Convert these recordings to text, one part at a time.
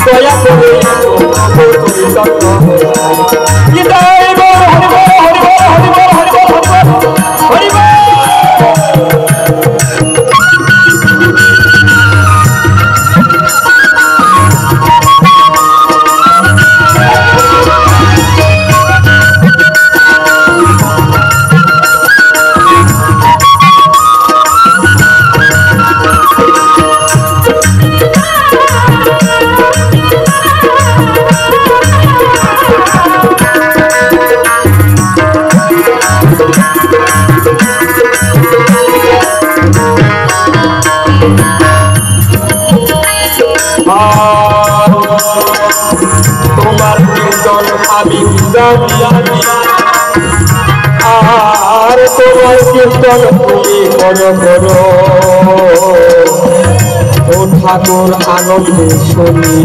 দয়া করে তোমার কীর্তন আমি আর তোমার কীর্তন তুমি করো করো ও ঠাকুর আনন্দে শুনি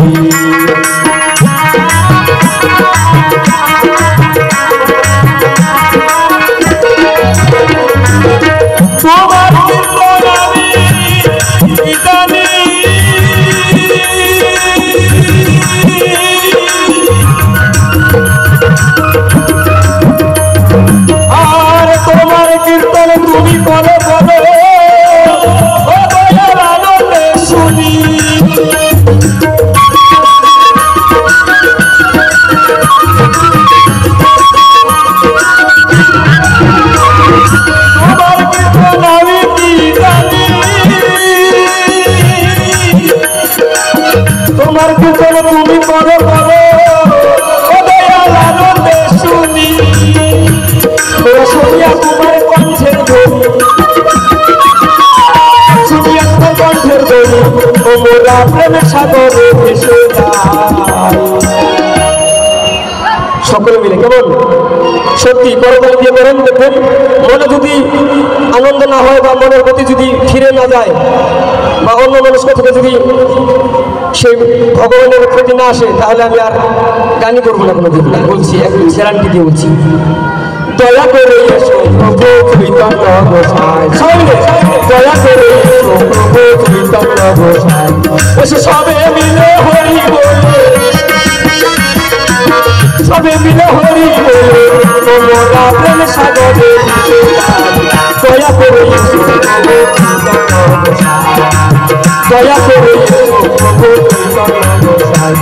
তোমার কীর্তন আমি জানি আর তোমার কীর্তন তুমি করো করো ও দয়ার আনন্দে শুনি তোমার কীর্তন আমি কি জানি তোমার কীর্তন তুমি করো করো ও দয়ার আনন্দে শুনি শুনিয়া তোমার কণ্ঠের ধ্বনি শুনিয়া তোমার কণ্ঠের ধ্বনি ও মোরা প্রেমের সাগরে ভেসে যায় সকলে মিলে কেমন সত্যি করতালি দিয়ে বলেন দেখবেন মনে যদি আনন্দ না হয় বা মনের গতি যদি ফিরে না যায় বা অন্য মানুষকে থেকে যদি সেই ভগবানের ক্ষতি না আসে তাহলে আমি আর গানই করবো না কোনো দিন না বলছি একদম গ্যারান্টি দিয়ে বলছি দয়া করে এসো প্রভু চৈতন্য গোসাই দয়া করে এসো প্রভু চৈতন্য গোসাই এসে সবে মিলে হরি বলে সবে মিলে হরি বলে তোমরা প্রেম সাগরে দয়া করে এসো প্রভু চৈতন্য গোসাই দয়া করে এসো প্রভু চৈতন্য গোসাই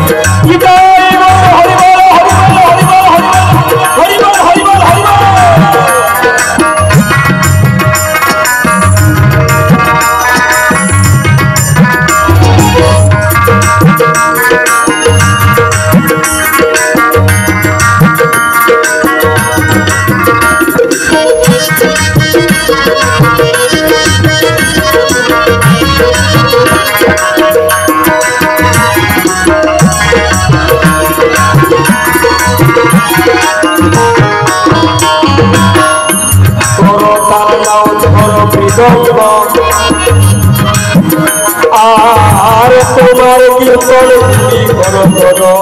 আর তোমার কীর্তন তুমি করো করো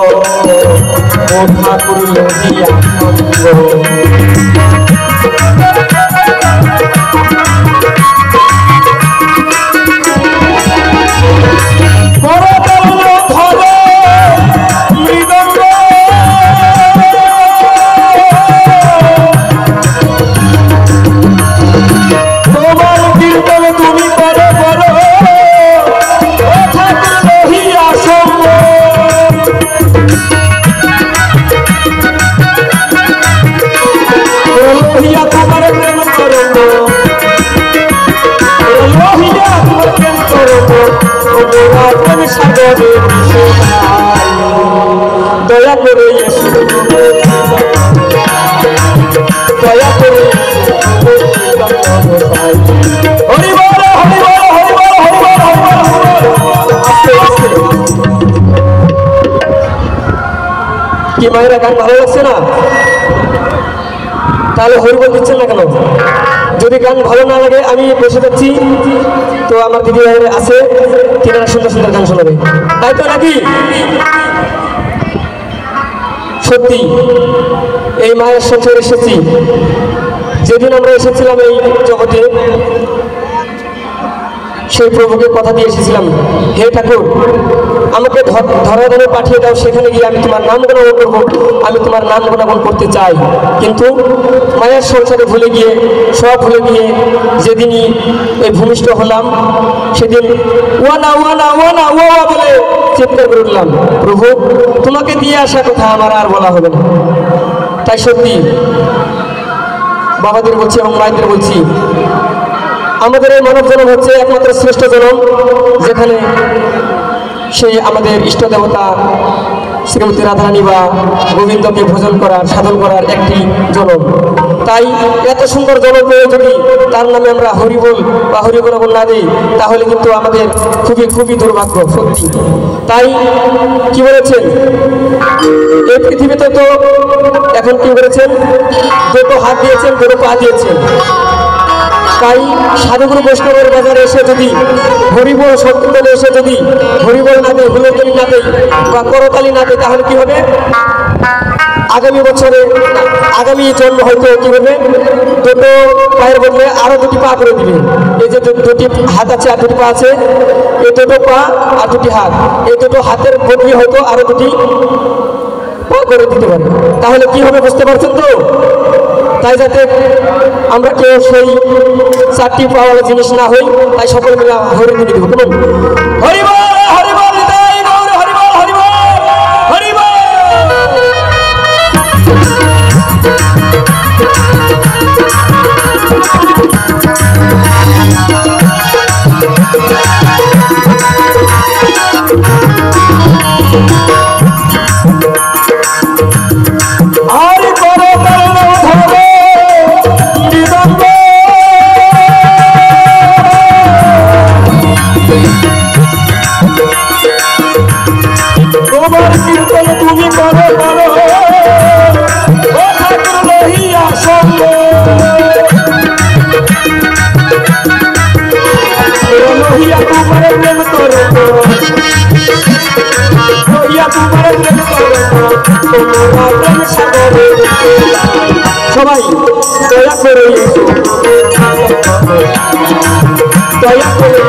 ও ঠাকুর লইয়া দয়া করে দয়া করে হরি বল হরি বল হরি বল। মায়েরা গান ভালো লাগছে না? তাহলে হরিবল দিচ্ছেন না কেন? যদি গান ভালো না লাগে আমি বসে যাচ্ছি, তো আমার দিদি আছে, তিনারা সুন্দর সুন্দর গান শোনাবে, তাই তো নাকি? সত্যি এই মায়ের সংসারে এসেছি, যেদিন আমরা এসেছিলাম এই জগতে, সেই প্রভুকে কথা দিয়ে এসেছিলাম, হে ঠাকুর আমাকে ধরাধামে পাঠিয়ে দাও, সেখানে গিয়ে আমি তোমার নাম গুণাগুণ করবো, আমি তোমার নাম গুণাগুণ করতে চাই। কিন্তু মায়ের সংসারে ভুলে গিয়ে, সব ভুলে গিয়ে যেদিনই এই ভূমিষ্ঠ হলাম, সেদিন ওয়ানা ওয়ানা ওয়ানা ওয়া বলে চিৎকার করে উঠলাম, প্রভু তোমাকে দিয়ে আসা কথা আমার আর বলা হবে না। তাই সত্যি বাবাদের বলছি এবং মায়েদের বলছি, আমাদের এই মানব জন্ম হচ্ছে একমাত্র শ্রেষ্ঠ জন্ম, যেখানে সেই আমাদের ইষ্ট দেবতা শ্রীমতী রাধারানী বা গোবিন্দকে ভোজন করার, সাধন করার একটি জন্ম। তাই এত সুন্দর জন্ম পেয়ে যদি তার নামে আমরা হরিবল বা হরিগুণাগুণ না দিই, তাহলে কিন্তু আমাদের খুবই খুবই দুর্ভাগ্য সত্যি। তাই কি বলেছেন, এই পৃথিবীতে তো এখন কি করেছেন, দুটো হাত দিয়েছেন, দুটো পা দিয়েছেন। তাই সাধুগুরু বৈষ্ণবের বাজারে এসে যদি হরিবল সংকীর্তনে এসে যদি হরিবল না দেয়, হুলতালি না দেয় বা করতালি না দেয়, তাহলে কি হবে? আগামী বছরে, আগামী জন্ম হয়তো কি হবে, দুটো পায়ের বদলে আরো দুটি পা করে দিবে। এই যে দুটি হাত আছে আর দুটি পা আছে, এই দুটো পা আর দুটি হাত, এই দুটো হাতের বদলে হয়তো আরো দুটি পা করে দিতে পারে। তাহলে কি হবে বুঝতে পারছেন তো? তাই যাতে আমরা কেউ সেই চারটি পাওয়ালা জিনিস না হই, তাই সকল মিলে হরিবল দিব। বলুন হরিবল হরিবল হরিবল হরিবল হরিবল। তুমি করো করো ও ঠাকুর লহিয়া সঙ্গ, লহিয়া তোমার প্রেম করো, লহিয়া তোমার প্রেম করো, তোমার প্রেম সাগরে সবাই দয়া করে দয়া করে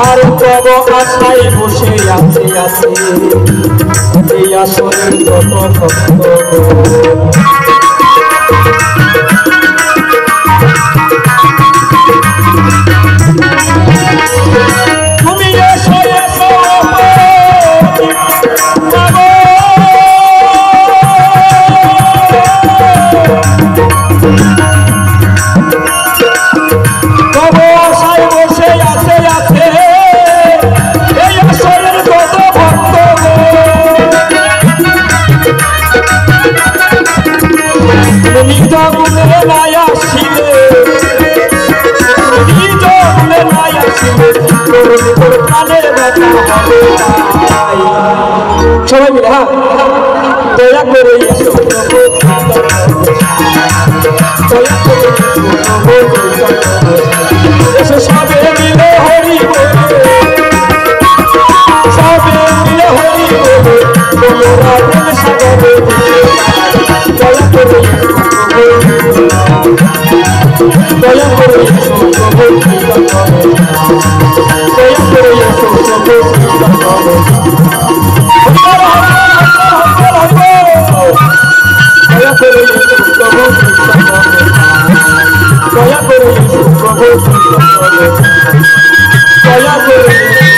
আর কব আশায় বসে আছে আছে এই আসনের যত ভক্ত, তুমি এসো এসো সবাই মিলে হ্যাঁ দয়া করে এসো সবে মিলে হরি সবে মিলে হরি সাগরে দয়া করে দয়া করে দয়া করে দয়া করে